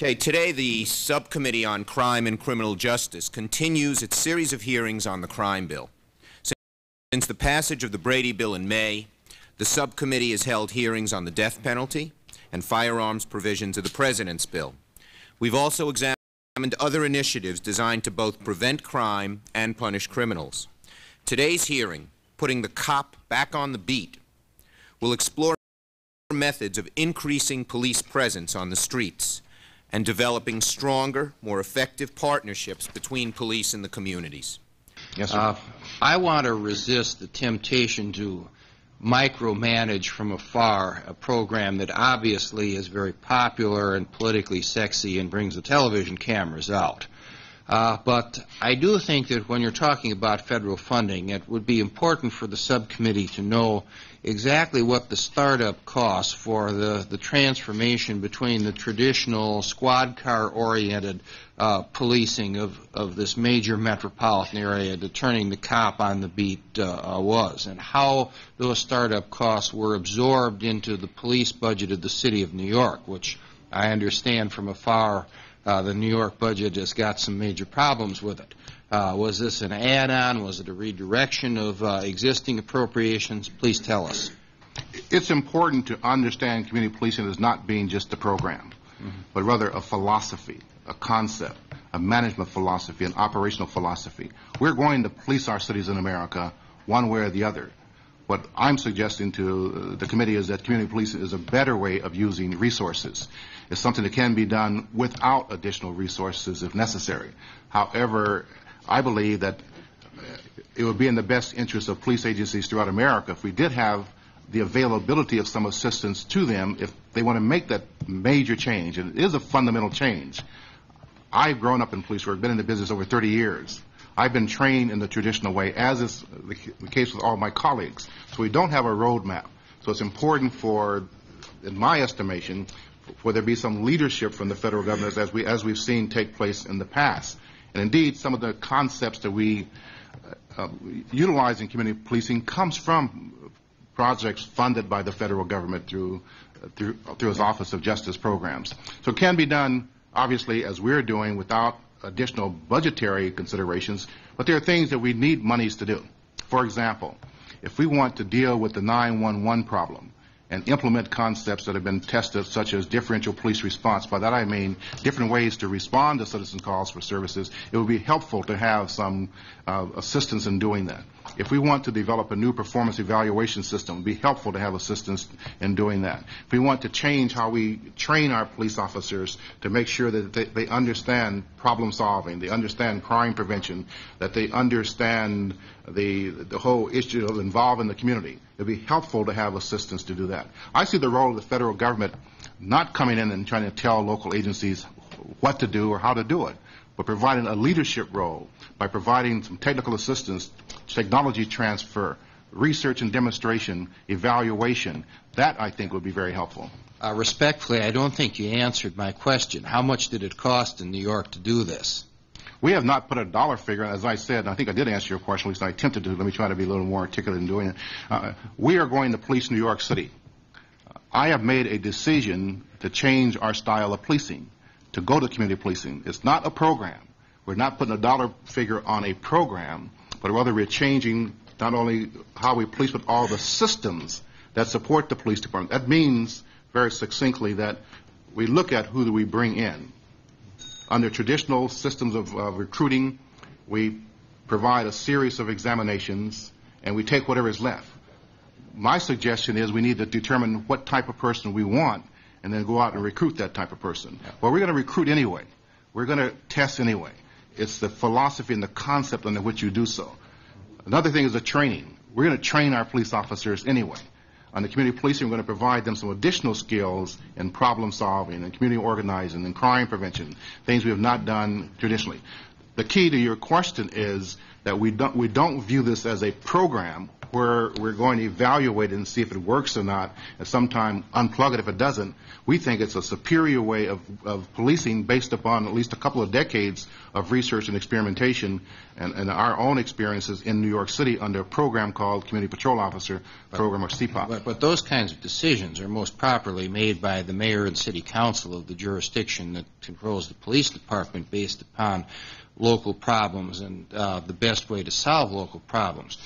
Okay, today the Subcommittee on Crime and Criminal Justice continues its series of hearings on the crime bill. Since the passage of the Brady Bill in May, the subcommittee has held hearings on the death penalty and firearms provisions of the President's bill. We've also examined other initiatives designed to both prevent crime and punish criminals. Today's hearing, Putting the Cop Back on the Beat, will explore methods of increasing police presence on the streets and developing stronger, more effective partnerships between police and the communities. Yes, sir. I want to resist the temptation to micromanage from afar a program that obviously is very popular and politically sexy and brings the television cameras out. But I do think that when you're talking about federal funding, it would be important for the subcommittee to know exactly what the startup costs for the transformation between the traditional squad car-oriented policing of this major metropolitan area to turning the cop on the beat was, and how those startup costs were absorbed into the police budget of the city of New York, which I understand from afar the New York budget has got some major problems with it. Was this an add-on? Was it a redirection of existing appropriations? Please tell us. It's important to understand community policing as not being just a program, but rather a philosophy, a concept, a management philosophy, an operational philosophy. We're going to police our cities in America one way or the other. What I'm suggesting to the committee is that community policing is a better way of using resources. It's something that can be done without additional resources if necessary. However, I believe that it would be in the best interest of police agencies throughout America if we did have the availability of some assistance to them if they want to make that major change. And it is a fundamental change. I've grown up in police work, been in the business over 30 years. I've been trained in the traditional way, as is the case with all my colleagues. So we don't have a roadmap. So it's important for, in my estimation, for there be some leadership from the federal government as we've seen take place in the past. And indeed, some of the concepts that we utilize in community policing comes from projects funded by the federal government through its Office of Justice programs. So it can be done, obviously, as we're doing, without additional budgetary considerations, but there are things that we need monies to do. For example, if we want to deal with the 911 problem and implement concepts that have been tested, such as differential police response. By that I mean different ways to respond to citizen calls for services. It would be helpful to have some assistance in doing that. If we want to develop a new performance evaluation system, it would be helpful to have assistance in doing that. If we want to change how we train our police officers to make sure that they understand problem solving, they understand crime prevention, that they understand the whole issue of involving the community, it would be helpful to have assistance to do that. I see the role of the federal government not coming in and trying to tell local agencies what to do or how to do it, but providing a leadership role by providing some technical assistance, technology transfer, research and demonstration, evaluation. That, I think, would be very helpful. Respectfully, I don't think you answered my question. How much did it cost in New York to do this? We have not put a dollar figure, as I said, and I think I did answer your question, at least I attempted to. Let me try to be a little more articulate in doing it. We are going to police New York City. I have made a decision to change our style of policing, to go to community policing. It's not a program. We're not putting a dollar figure on a program, but rather we're changing not only how we police, but all the systems that support the police department. That means, very succinctly, that we look at who do we bring in. Under traditional systems of recruiting, we provide a series of examinations, and we take whatever is left. My suggestion is we need to determine what type of person we want, and then go out and recruit that type of person. Well, we're going to recruit anyway. We're going to test anyway. It's the philosophy and the concept under which you do so. Another thing is the training. We're going to train our police officers anyway. On the community policing, we're going to provide them some additional skills in problem solving and community organizing and crime prevention, things we have not done traditionally. The key to your question is that we don't view this as a program. where we're going to evaluate it and see if it works or not, and sometime unplug it if it doesn't. We think it's a superior way of policing based upon at least a couple of decades of research and experimentation and our own experiences in New York City under a program called Community Patrol Officer Program, or CPOP. But those kinds of decisions are most properly made by the mayor and city council of the jurisdiction that controls the police department based upon local problems and the best way to solve local problems.